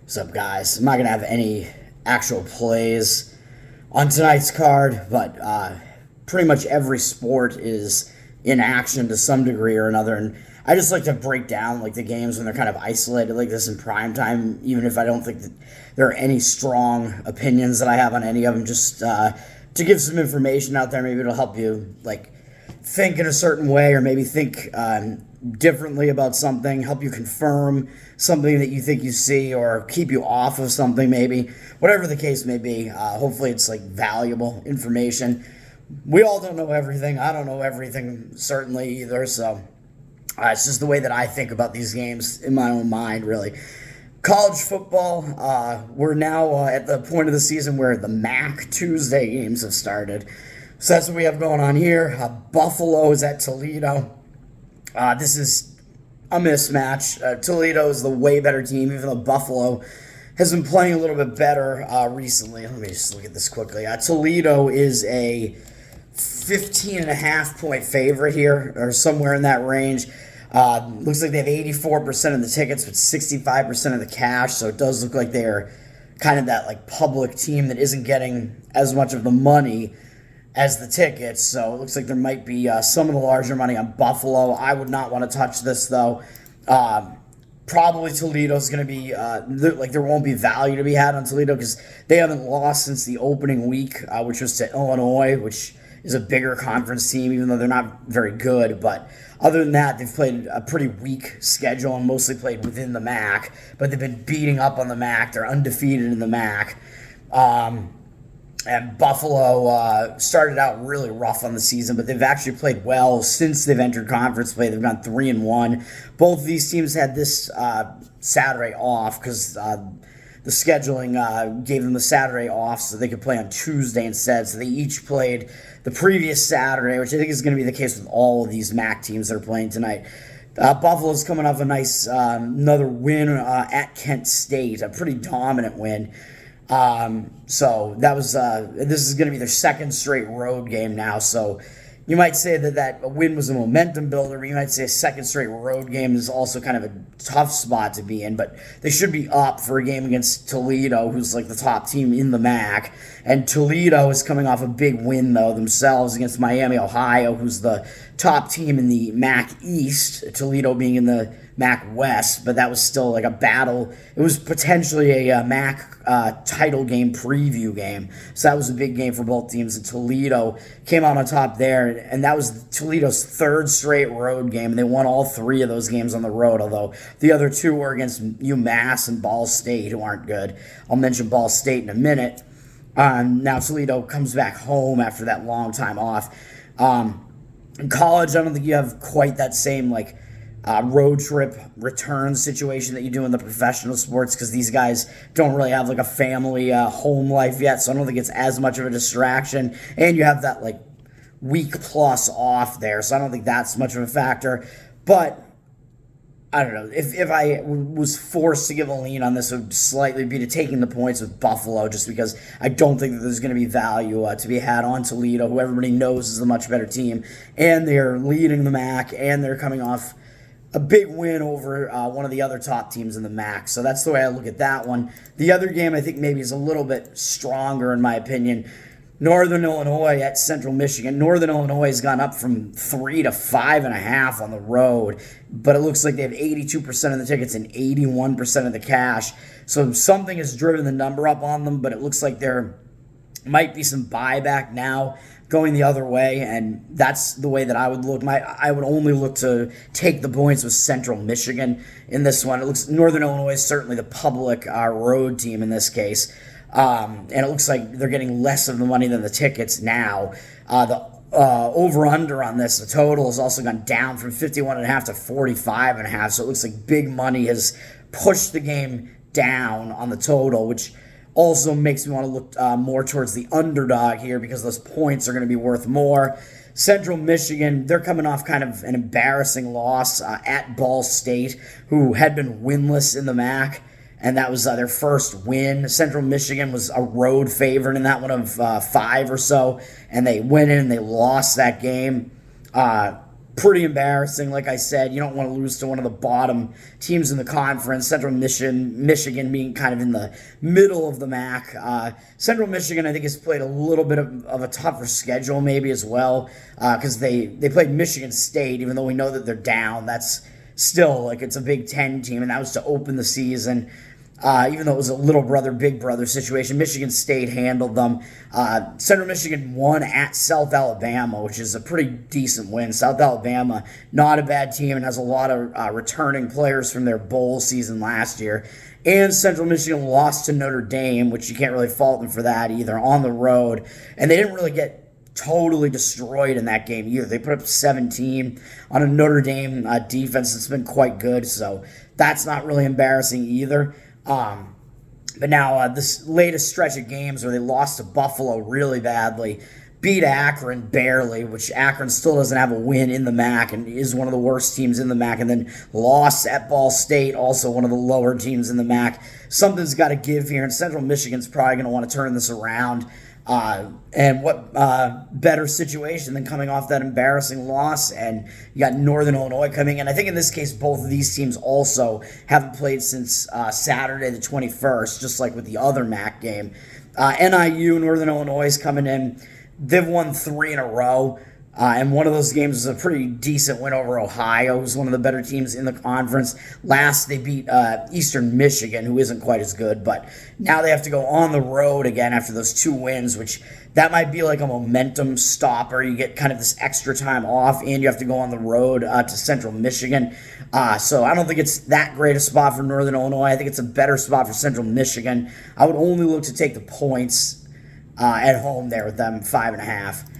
What's up, guys? I'm not going to have any actual plays on tonight's card, but pretty much every sport is in action to some degree or another. And I just like to break down like the games when they're kind of isolated like this in prime time, even if I don't think that there are any strong opinions that I have on any of them, just to give some information out there. Maybe it'll help you like think in a certain way, or maybe think differently about something, help you confirm something that you think you see, or keep you off of something, maybe. Whatever the case may be, hopefully it's like valuable information. We all don't know everything. I don't know everything, certainly, either, so it's just the way that I think about these games in my own mind, really. College football, we're now at the point of the season where the MAC Tuesday games have started. So that's what we have going on here. Buffalo is at Toledo. This is a mismatch. Toledo is the way better team, even though Buffalo has been playing a little bit better recently. Let me just look at this quickly. Toledo is a 15.5 point favorite here, or somewhere in that range. Looks like they have 84% of the tickets, but 65% of the cash, so it does look like they're kind of that like public team that isn't getting as much of the money as the tickets, so it looks like there might be some of the larger money on Buffalo. I would not want to touch this, though. Probably Toledo's going to be, there won't be value to be had on Toledo because they haven't lost since the opening week, which was to Illinois, which is a bigger conference team, even though they're not very good. But other than that, they've played a pretty weak schedule and mostly played within the MAC, but they've been beating up on the MAC. They're undefeated in the MAC. And Buffalo started out really rough on the season, but they've actually played well since they've entered conference play. They've gone 3-1. Both of these teams had this Saturday off because the scheduling gave them the Saturday off so they could play on Tuesday instead. So they each played the previous Saturday, which I think is going to be the case with all of these MAC teams that are playing tonight. Buffalo's coming off a nice another win at Kent State, a pretty dominant win. So that was this is going to be their second straight road game now. So you might say that win was a momentum builder, but you might say a second straight road game is also kind of a tough spot to be in. But they should be up for a game against Toledo, who's like the top team in the MAC. And Toledo is coming off a big win, though, themselves against Miami, Ohio, who's the top team in the MAC East, Toledo being in the MAC West, but that was still like a battle. It was potentially a MAC title game preview game, so that was a big game for both teams. And Toledo came out on top there, and that was Toledo's third straight road game, and they won all three of those games on the road, although the other two were against UMass and Ball State, who aren't good. I'll mention Ball State in a minute. Now Toledo comes back home after that long time off. In college, I don't think you have quite that same like road trip return situation that you do in the professional sports, because these guys don't really have like a family home life yet, so I don't think it's as much of a distraction, and you have that like week plus off there, so I don't think that's much of a factor. But I don't know, if I was forced to give a lean on this, it would slightly be to taking the points with Buffalo, just because I don't think that there's going to be value to be had on Toledo, who everybody knows is a much better team, and they're leading the MAC, and they're coming off a big win over one of the other top teams in the MAC. So that's the way I look at that one. The other game I think maybe is a little bit stronger in my opinion. Northern Illinois at Central Michigan. Northern Illinois has gone up from 3 to 5.5 on the road, but it looks like they have 82% of the tickets and 81% of the cash. So something has driven the number up on them, but it looks like there might be some buyback now going the other way, and that's the way that I would look. I would only look to take the points with Central Michigan in this one. It looks Northern Illinois is certainly the public road team in this case, and it looks like they're getting less of the money than the tickets now. The over-under on this, the total has also gone down from 51.5 to 45.5, so it looks like big money has pushed the game down on the total, which also makes me want to look more towards the underdog here, because those points are going to be worth more. Central Michigan, they're coming off kind of an embarrassing loss at Ball State, who had been winless in the MAC, and that was their first win. Central Michigan was a road favorite in that one of 5 or so, and they went in and they lost that game. pretty embarrassing. Like I said, you don't want to lose to one of the bottom teams in the conference. Central Michigan being kind of in the middle of the MAC. Central Michigan, I think, has played a little bit of a tougher schedule maybe as well, because they played Michigan State, even though we know that they're down. That's still, like, it's a Big Ten team, and that was to open the season. Even though it was a little brother, big brother situation, Michigan State handled them. Central Michigan won at South Alabama, which is a pretty decent win. South Alabama, not a bad team, and has a lot of returning players from their bowl season last year. And Central Michigan lost to Notre Dame, which you can't really fault them for that either, on the road. And they didn't really get totally destroyed in that game either. They put up 17 on a Notre Dame defense that's been quite good, so that's not really embarrassing either. But now this latest stretch of games where they lost to Buffalo really badly, beat Akron barely, which Akron still doesn't have a win in the MAC and is one of the worst teams in the MAC, and then lost at Ball State, also one of the lower teams in the MAC. Something's got to give here, and Central Michigan's probably going to want to turn this around. And what better situation than coming off that embarrassing loss, and you got Northern Illinois coming in. I think in this case, both of these teams also haven't played since Saturday the 21st, just like with the other MAC game. NIU, Northern Illinois is coming in. They've won 3 in a row. And one of those games was a pretty decent win over Ohio, who's one of the better teams in the conference. Last, they beat Eastern Michigan, who isn't quite as good, but now they have to go on the road again after those 2 wins, which that might be like a momentum stopper. You get kind of this extra time off, and you have to go on the road to Central Michigan. So I don't think it's that great a spot for Northern Illinois. I think it's a better spot for Central Michigan. I would only look to take the points at home there with them, 5.5.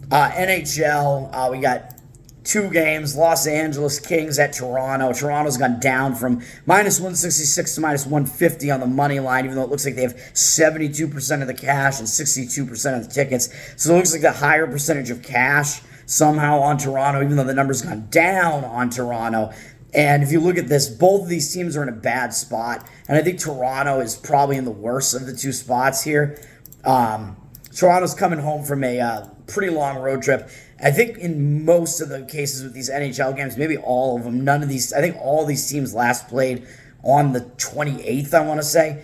NHL, we got 2 games. Los Angeles Kings at Toronto. Toronto's gone down from minus 166 to minus 150 on the money line, even though it looks like they have 72% of the cash and 62% of the tickets. So it looks like the higher percentage of cash somehow on Toronto, even though the number's gone down on Toronto. And if you look at this, both of these teams are in a bad spot. And I think Toronto is probably in the worst of the 2 spots here. Toronto's coming home from a pretty long road trip. I think in most of the cases with these NHL games, maybe all of them, I think all these teams last played on the 28th, I want to say.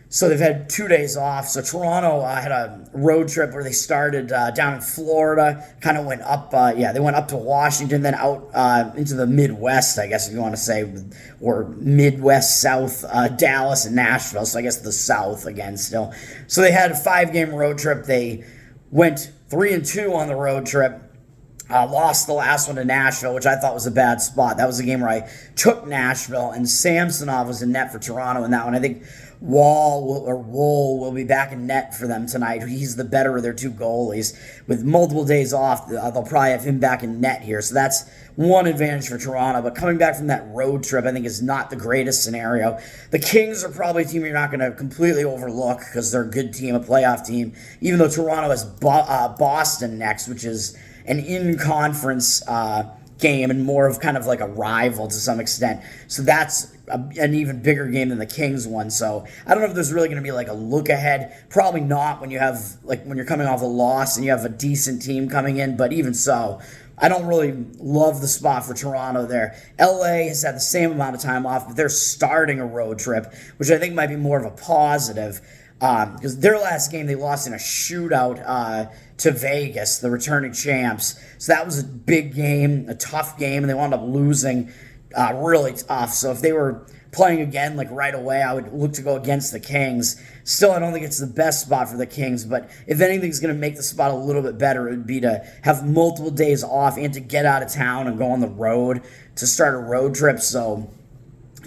So they've had 2 days off. So Toronto had a road trip where they started down in Florida, kind of went up, they went up to Washington, then out into the Midwest, I guess if you want to say, or Midwest, South, Dallas and Nashville. So I guess the South again still. So they had a 5-game road trip. They went 3-2 on the road trip. Lost the last one to Nashville, which I thought was a bad spot. That was a game where I took Nashville, and Samsonov was in net for Toronto in that one. I think Wool will be back in net for them tonight. He's the better of their 2 goalies. With multiple days off, they'll probably have him back in net here. So that's one advantage for Toronto. But coming back from that road trip, I think, is not the greatest scenario. The Kings are probably a team you're not going to completely overlook because they're a good team, a playoff team, even though Toronto has Boston next, which is an in-conference game and more of kind of like a rival to some extent. So that's an even bigger game than the Kings one. So I don't know if there's really going to be like a look ahead. Probably not when you have, like, when you're coming off a loss and you have a decent team coming in. But even so, I don't really love the spot for Toronto there. LA has had the same amount of time off, but they're starting a road trip, which I think might be more of a positive. Because their last game, they lost in a shootout to Vegas, the returning champs. So that was a big game, a tough game, and they wound up losing really tough. So if they were playing again, like right away, I would look to go against the Kings. Still, I don't think it's the best spot for the Kings, but if anything's going to make the spot a little bit better, it would be to have multiple days off and to get out of town and go on the road to start a road trip. So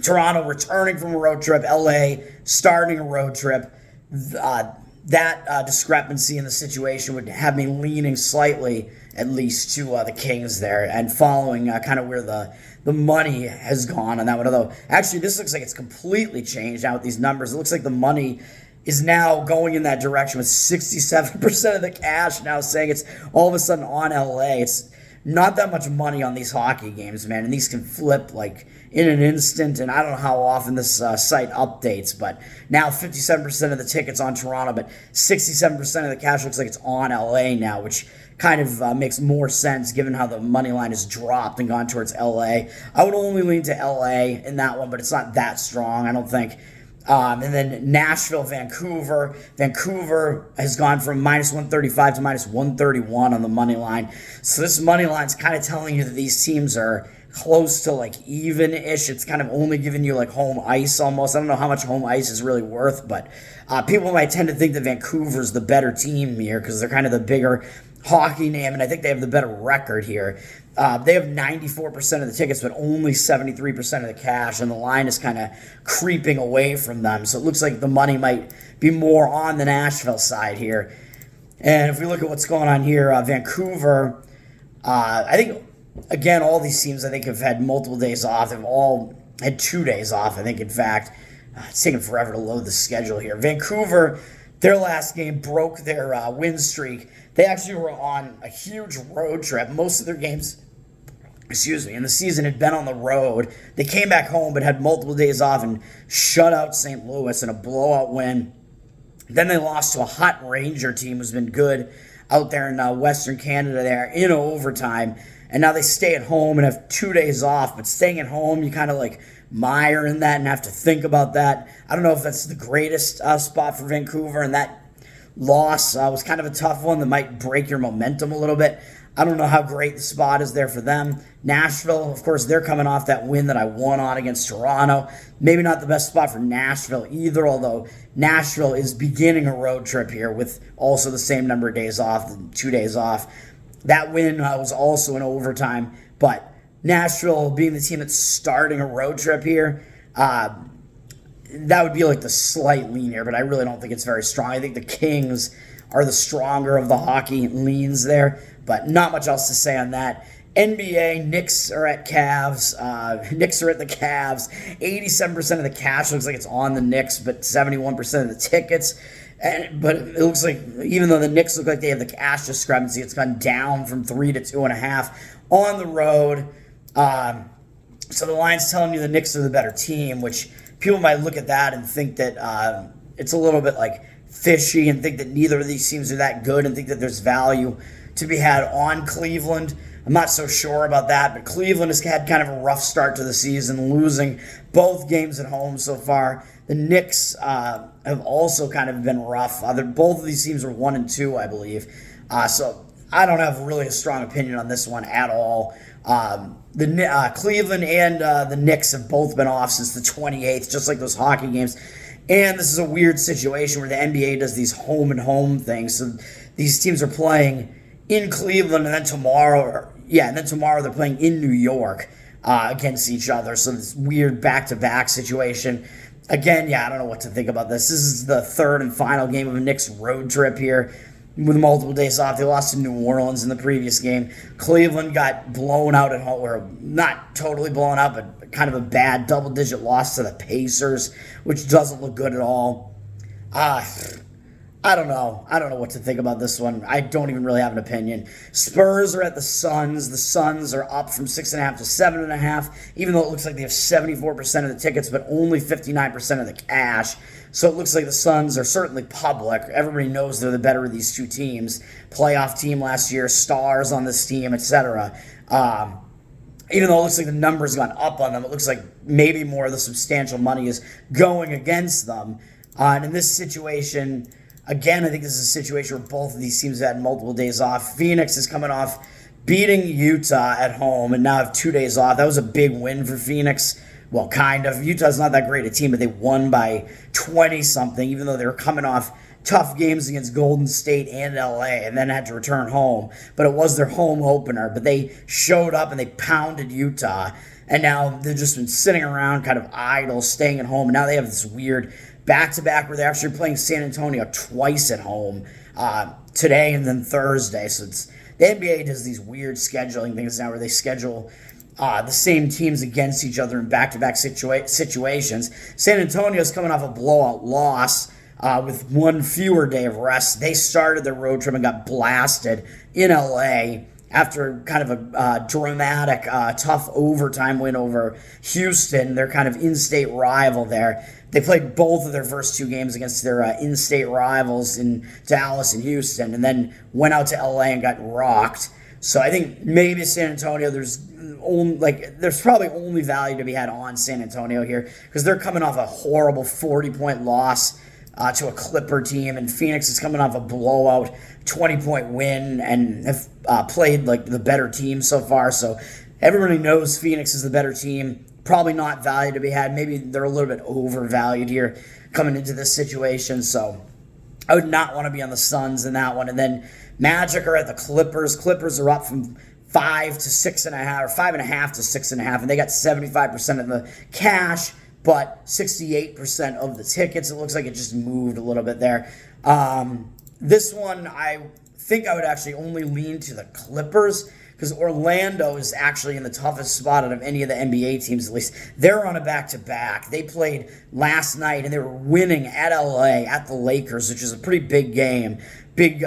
Toronto returning from a road trip, LA starting a road trip. That discrepancy in the situation would have me leaning slightly, at least, to the Kings there and following kind of where the money has gone on that one. Although, actually, this looks like it's completely changed now with these numbers. It looks like the money is now going in that direction with 67% of the cash now saying it's all of a sudden on LA. It's not that much money on these hockey games, man, and these can flip like in an instant, and I don't know how often this site updates, but now 57% of the tickets on Toronto, but 67% of the cash looks like it's on LA now, which kind of makes more sense given how the money line has dropped and gone towards LA. I would only lean to LA in that one, but it's not that strong, I don't think. And then Nashville, Vancouver. Vancouver has gone from minus 135 to minus 131 on the money line. So this money line is kind of telling you that these teams are close to like even-ish. It's kind of only giving you like home ice almost. I don't know how much home ice is really worth, but people might tend to think that Vancouver's the better team here because they're kind of the bigger hockey name, and I think they have the better record here. They have 94% of the tickets, but only 73% of the cash, and the line is kind of creeping away from them. So it looks like the money might be more on the Nashville side here. And if we look at what's going on here, Vancouver, I think, again, all these teams, I think, have had multiple days off. They've all had 2 days off, I think, in fact. It's taking forever to load the schedule here. Vancouver, their last game broke their win streak. They actually were on a huge road trip. Most of their games, in the season had been on the road. They came back home but had multiple days off and shut out St. Louis in a blowout win. Then they lost to a hot Ranger team who's been good out there in Western Canada there in overtime. And now they stay at home and have 2 days off. But staying at home, you kind of like mire in that and have to think about that. I don't know if that's the greatest spot for Vancouver, and that loss was kind of a tough one that might break your momentum a little bit. I don't know how great the spot is there for them. Nashville, of course, they're coming off that win that I won on against Toronto. Maybe not the best spot for Nashville either, although Nashville is beginning a road trip here with also the same number of days off, 2 days off. That win was also in overtime, but Nashville being the team that's starting a road trip here, that would be like the slight lean here, but I really don't think it's very strong. I think the Kings are the stronger of the hockey leans there, but not much else to say on that. NBA, Knicks are at Cavs. Knicks are at the Cavs. 87% of the cash looks like it's on the Knicks, but 71% of the tickets. But it looks like even though the Knicks look like they have the cash discrepancy, it's gone down from 3 to 2.5 on the road. So the line's telling you the Knicks are the better team, which people might look at that and think that it's a little bit like fishy and think that neither of these teams are that good and think that there's value to be had on Cleveland. I'm not so sure about that, but Cleveland has had kind of a rough start to the season, losing both games at home so far. The Knicks have also kind of been rough. Both of these teams are 1-2, I believe. So I don't have really a strong opinion on this one at all. Cleveland and the Knicks have both been off since the 28th, just like those hockey games. And this is a weird situation where the NBA does these home and home things. So these teams are playing in Cleveland, and then tomorrow they're playing in New York against each other. So this weird back-to-back situation. Again, I don't know what to think about this. This is the third and final game of a Knicks road trip here with multiple days off. They lost to New Orleans in the previous game. Cleveland got blown out at home, or not totally blown out, but kind of a bad double-digit loss to the Pacers, which doesn't look good at all. I don't know. I don't know what to think about this one. I don't even really have an opinion. Spurs are at the Suns. The Suns are up from 6.5 to 7.5, even though it looks like they have 74% of the tickets, but only 59% of the cash. So it looks like the Suns are certainly public. Everybody knows they're the better of these two teams. Playoff team last year, stars on this team, etc. Even though it looks like the numbers gone up on them, it looks like maybe more of the substantial money is going against them. And in this situation, again, I think this is a situation where both of these teams have had multiple days off. Phoenix is coming off beating Utah at home and now have 2 days off. That was a big win for Phoenix. Well, kind of. Utah's not that great a team, but they won by 20-something, even though they were coming off tough games against Golden State and LA and then had to return home. But it was their home opener. But they showed up and they pounded Utah. And now they've just been sitting around kind of idle, staying at home. And now they have this weird back-to-back where they're actually playing San Antonio twice at home today and then Thursday. So the NBA does these weird scheduling things now where they schedule the same teams against each other in back-to-back situations. San Antonio's coming off a blowout loss with one fewer day of rest. They started their road trip and got blasted in LA after kind of a dramatic, tough overtime win over Houston, their kind of in-state rival there. They played both of their first two games against their in-state rivals in Dallas and Houston, and then went out to LA and got rocked. So I think maybe San Antonio, there's probably only value to be had on San Antonio here because they're coming off a horrible 40-point loss to a Clipper team, and Phoenix is coming off a blowout 20-point win and have played like the better team so far. So everybody knows Phoenix is the better team. Probably not value to be had. Maybe they're a little bit overvalued here coming into this situation. So I would not want to be on the Suns in that one. And then Magic are at the Clippers. Clippers are up from 5 to 6.5 or 5.5 to 6.5, and they got 75% of the cash, but 68% of the tickets. It looks like it just moved a little bit there. This one, I think I would actually only lean to the Clippers because Orlando is actually in the toughest spot out of any of the NBA teams, at least. They're on a back-to-back. They played last night, and they were winning at LA, at the Lakers, which is a pretty big game. Big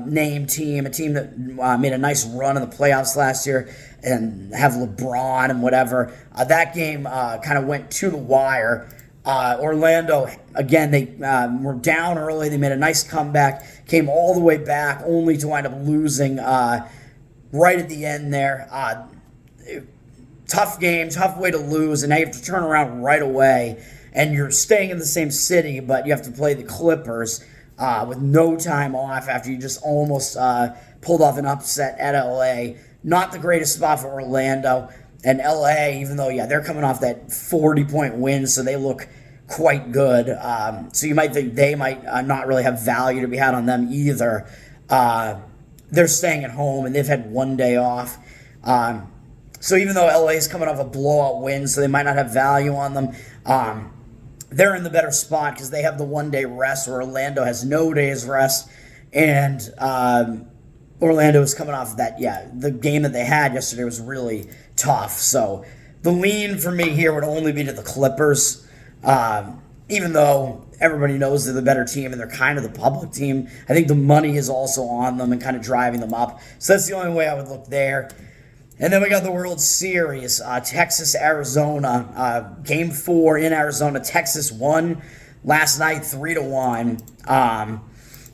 name team, a team that made a nice run in the playoffs last year and have LeBron and whatever. That game kind of went to the wire. Orlando, again, they were down early. They made a nice comeback, came all the way back, only to wind up losing right at the end there. Tough game, tough way to lose, and now you have to turn around right away. And you're staying in the same city, but you have to play the Clippers with no time off after you just almost pulled off an upset at LA. Not the greatest spot for Orlando. And LA, even though, they're coming off that 40-point win, so they look quite good. So you might think they might not really have value to be had on them either. They're staying at home, and they've had one day off. So even though LA is coming off a blowout win, so they might not have value on them, they're in the better spot because they have the one-day rest where Orlando has no days rest. And Orlando is coming off of that, the game that they had yesterday was really tough. So the lean for me here would only be to the Clippers, even though everybody knows they're the better team and they're kind of the public team. I think the money is also on them and kind of driving them up. So that's the only way I would look there. And then we got the World Series, Texas-Arizona, Game 4 in Arizona. Texas won last night 3-1,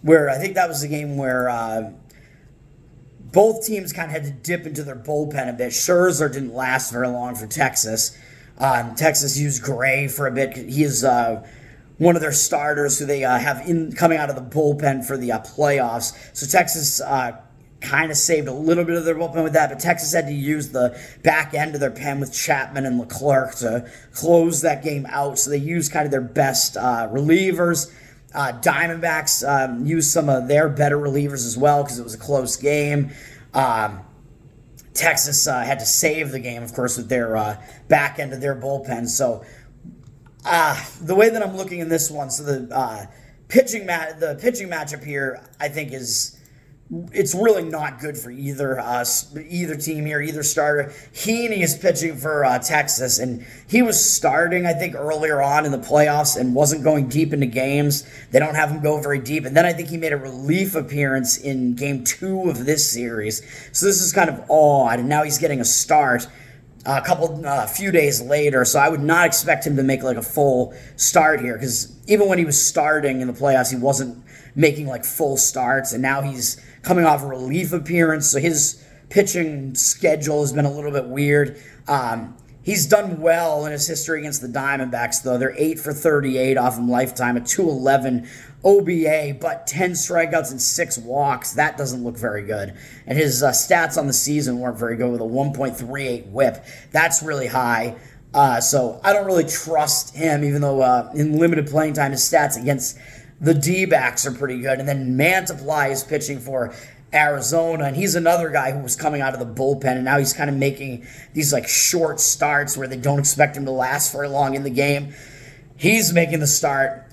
where I think that was the game where both teams kind of had to dip into their bullpen a bit. Scherzer didn't last very long for Texas. Texas used Gray for a bit. He is one of their starters who they have coming out of the bullpen for the playoffs. So Texas kind of saved a little bit of their bullpen with that, but Texas had to use the back end of their pen with Chapman and Leclerc to close that game out. So they used kind of their best relievers. Diamondbacks used some of their better relievers as well because it was a close game. Texas had to save the game, of course, with their back end of their bullpen. So the way that I'm looking in this one, so the pitching matchup here, I think it's really not good for either team here, either starter. Heaney is pitching for Texas, and he was starting, I think, earlier on in the playoffs and wasn't going deep into games. They don't have him go very deep. And then I think he made a relief appearance in Game 2 of this series. So this is kind of odd, and now he's getting a start a few days later. So I would not expect him to make like a full start here because even when he was starting in the playoffs, he wasn't making like full starts, and now he's coming off a relief appearance, so his pitching schedule has been a little bit weird. He's done well in his history against the Diamondbacks, though. They're 8 for 38 off him lifetime, a 2.11 OBA, but 10 strikeouts and 6 walks. That doesn't look very good. And his stats on the season weren't very good with a 1.38 whip. That's really high. So I don't really trust him, even though in limited playing time, his stats against the D-backs are pretty good. And then Mantiply is pitching for Arizona, and he's another guy who was coming out of the bullpen, and now he's kind of making these like short starts where they don't expect him to last very long in the game. He's making the start,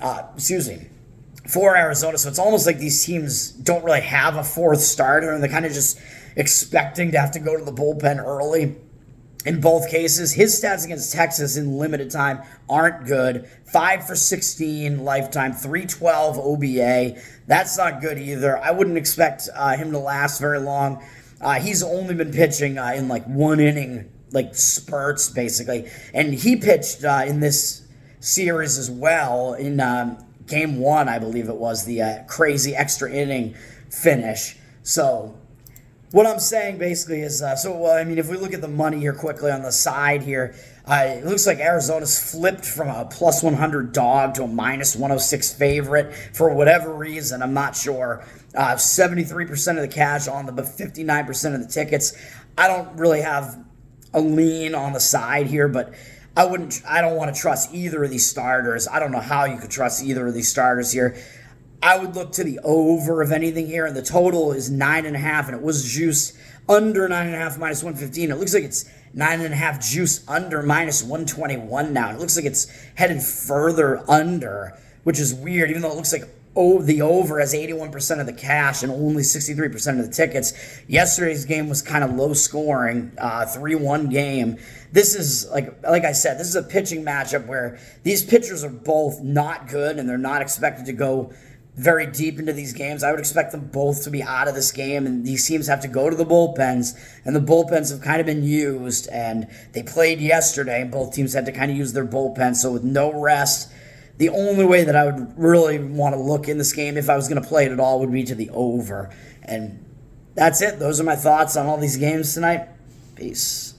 for Arizona. So it's almost like these teams don't really have a fourth starter, and they're kind of just expecting to have to go to the bullpen early. In both cases, his stats against Texas in limited time aren't good. 5 for 16 lifetime, 312 OBA. That's not good either. I wouldn't expect him to last very long. He's only been pitching in like one inning, like spurts basically, and he pitched in this series as well in game one, I believe it was the crazy extra inning finish. So what I'm saying basically is, I mean, if we look at the money here quickly on the side here, it looks like Arizona's flipped from a plus 100 dog to a minus 106 favorite for whatever reason. I'm not sure. 73% of the cash on them, but 59% of the tickets. I don't really have a lean on the side here, but I don't want to trust either of these starters. I don't know how you could trust either of these starters here. I would look to the over of anything here, and the total is 9.5, and it was juice under 9.5 minus 115. It looks like it's 9.5 juice under minus 121 now. It looks like it's headed further under, which is weird, even though it looks like the over has 81% of the cash and only 63% of the tickets. Yesterday's game was kind of low scoring, 3-1 game. This is, like I said, this is a pitching matchup where these pitchers are both not good, and they're not expected to go very deep into these games. I would expect them both to be out of this game, and these teams have to go to the bullpens, and the bullpens have kind of been used, and they played yesterday, and both teams had to kind of use their bullpens, so with no rest, the only way that I would really want to look in this game, if I was going to play it at all, would be to the over. And that's it. Those are my thoughts on all these games tonight. Peace.